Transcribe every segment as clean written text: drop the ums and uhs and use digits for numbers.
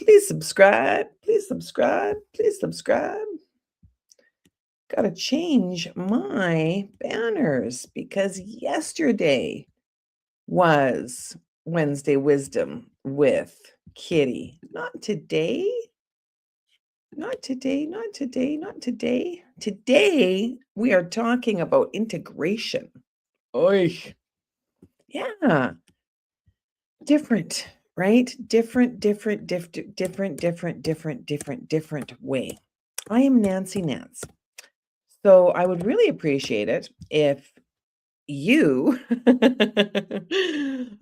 Please subscribe. Please subscribe. Please subscribe. Got to change my banners because yesterday was Wednesday Wisdom with Kitty. Not today. Not today. Not today. Not today. Today, we are talking about integration. Oy. Yeah. Different, right? Different way. I am Nancy Nance. So I would really appreciate it if you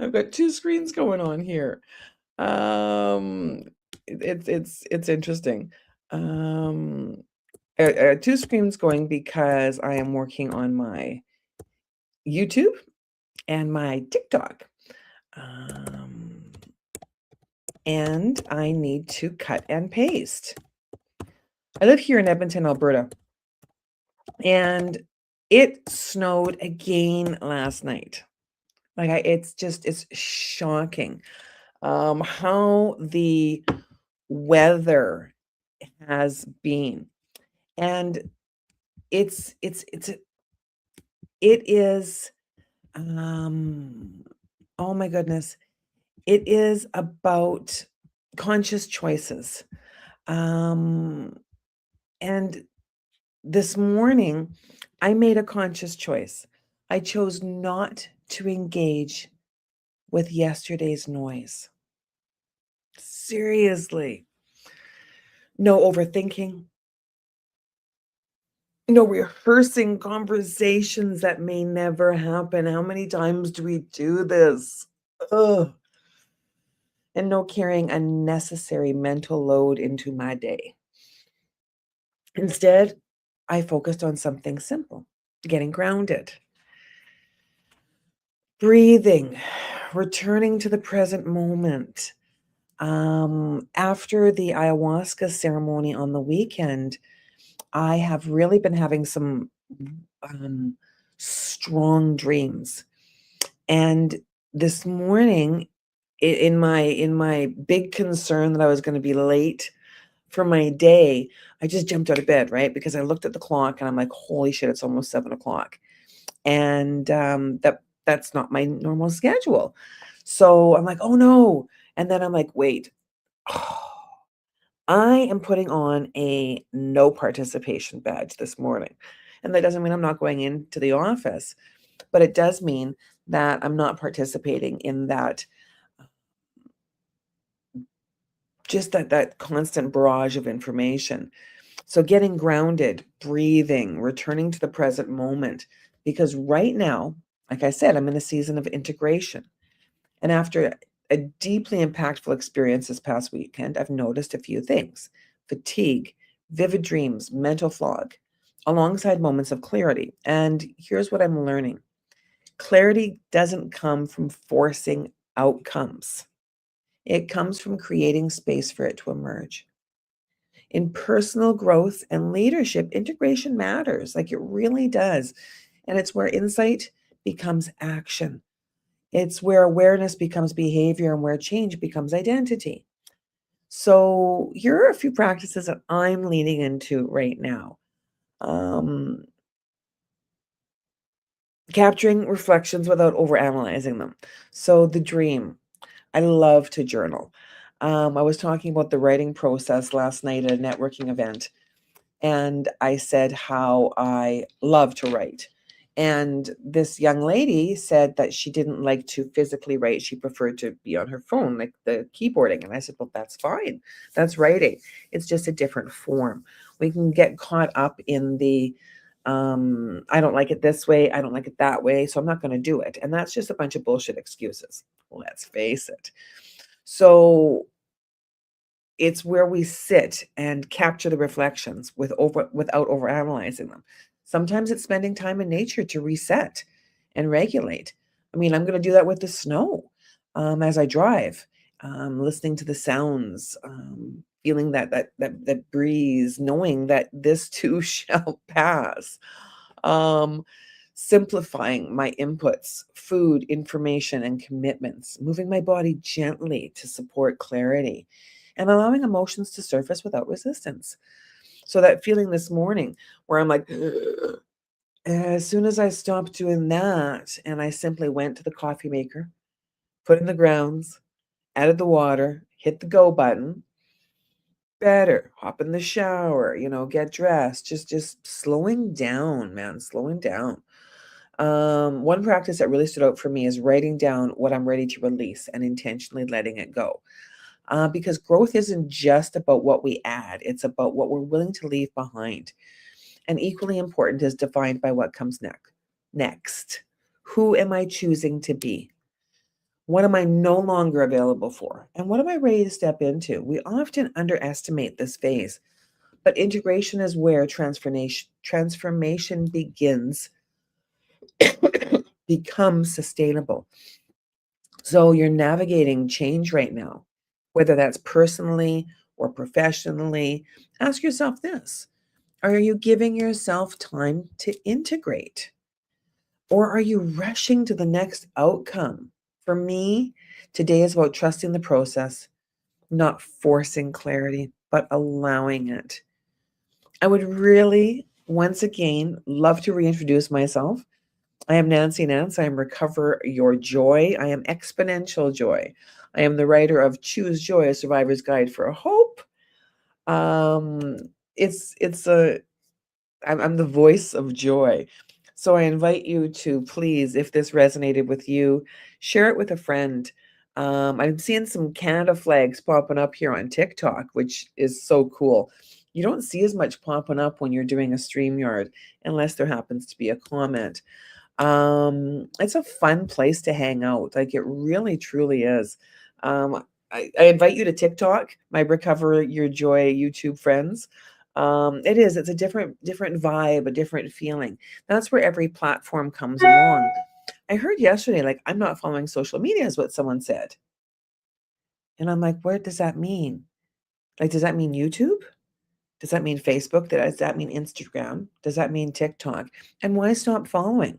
I've got two screens going on here. Um it's interesting. Um two screens going because I am working on my YouTube and my TikTok. And I need to cut and paste. I live here in Edmonton, Alberta, and it snowed again last night. It's shocking how the weather has been, and it is oh my goodness, it is about conscious choices. And this morning, I made a conscious choice. I chose not to engage with yesterday's noise. Seriously. No overthinking. No rehearsing conversations that may never happen. How many times do we do this? Ugh. And no carrying unnecessary mental load into my day. Instead, I focused on something simple, getting grounded, breathing, returning to the present moment. After the ayahuasca ceremony on the weekend, I have really been having some strong dreams. And this morning, in my big concern that I was going to be late for my day, I just jumped out of bed, right? Because I looked at the clock and I'm like, holy shit, it's almost 7:00. And that's not my normal schedule. So I'm like, oh no. And then I'm like, wait, I am putting on a no participation badge this morning. And that doesn't mean I'm not going into the office, but it does mean that I'm not participating in that, just that constant barrage of information. So getting grounded, breathing, returning to the present moment, because right now, like I said, I'm in a season of integration. And after a deeply impactful experience this past weekend, I've noticed a few things: fatigue, vivid dreams, mental fog, alongside moments of clarity. And here's what I'm learning: clarity doesn't come from forcing outcomes, it comes from creating space for it to emerge. In personal growth and leadership, integration matters, like it really does. And it's where insight becomes action. It's where awareness becomes behavior and where change becomes identity. So here are a few practices that I'm leaning into right now. Capturing reflections without overanalyzing them. So the dream, I love to journal. I was talking about the writing process last night at a networking event, and I said how I love to write. And this young lady said that she didn't like to physically write. She preferred to be on her phone, like the keyboarding. And I said, well, that's fine. That's writing. It's just a different form. We can get caught up in the, I don't like it this way. I don't like it that way. So I'm not going to do it. And that's just a bunch of bullshit excuses. Let's face it. So it's where we sit and capture the reflections without overanalyzing them. Sometimes it's spending time in nature to reset and regulate. I mean, I'm going to do that with the snow as I drive, listening to the sounds, feeling that breeze, knowing that this too shall pass. Simplifying my inputs, food, information, and commitments, moving my body gently to support clarity. and allowing emotions to surface without resistance. So that feeling this morning where I'm like, as soon as I stopped doing that and I simply went to the coffee maker, put in the grounds, added the water, hit the go button, better, hop in the shower, get dressed, just slowing down, man, slowing down. One practice that really stood out for me is writing down what I'm ready to release and intentionally letting it go. Because growth isn't just about what we add, it's about what we're willing to leave behind. And equally important is defined by what comes next. Next, who am I choosing to be? What am I no longer available for? And what am I ready to step into? We often underestimate this phase, but integration is where transformation begins, becomes sustainable. So you're navigating change right now, whether that's personally or professionally. Ask yourself this: are you giving yourself time to integrate? Or are you rushing to the next outcome? For me, today is about trusting the process, not forcing clarity, but allowing it. I would really, once again, love to reintroduce myself. I am Nance. I am Recover Your Joy. I am Exponential Joy. I am the writer of Choose Joy: A Survivor's Guide for Hope. Um, it's a I'm the voice of joy. So I invite you to please, if this resonated with you, share it with a friend. I'm seeing some Canada flags popping up here on TikTok, which is so cool. You don't see as much popping up when you're doing a StreamYard unless there happens to be a comment. It's a fun place to hang out. Like it really, truly is. I invite you to TikTok, my Recover Your Joy YouTube friends. It's a different vibe, a different feeling. That's where every platform comes along. I heard yesterday, like, I'm not following social media, is what someone said. And I'm like, what does that mean? Like, does that mean YouTube? Does that mean Facebook? Does that mean Instagram? Does that mean TikTok? And why stop following?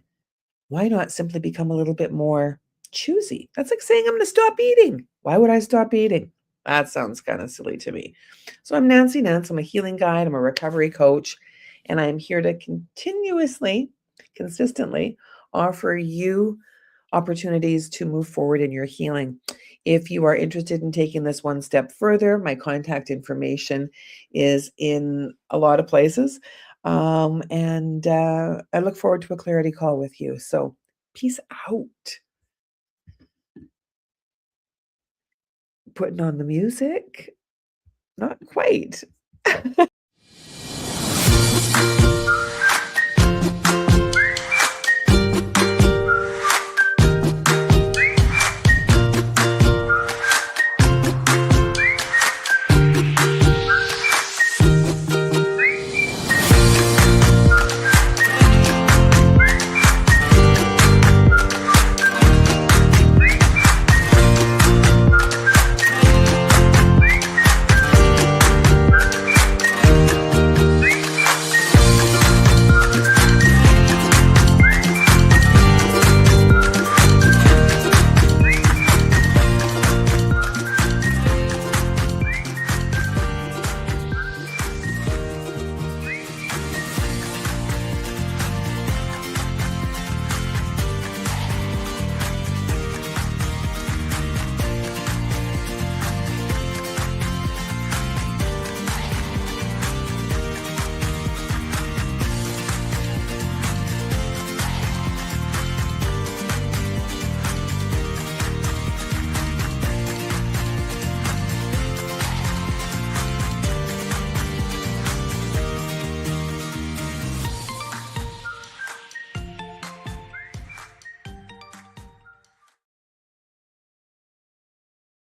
Why not simply become a little bit more choosy? That's like saying I'm going to stop eating. Why would I stop eating? That sounds kind of silly to me. So I'm Nancy Nance. I'm a healing guide. I'm a recovery coach. And I'm here to consistently offer you opportunities to move forward in your healing. If you are interested in taking this one step further, my contact information is in a lot of places. And I look forward to a clarity call with you. So, peace out. Putting on the music? Not quite.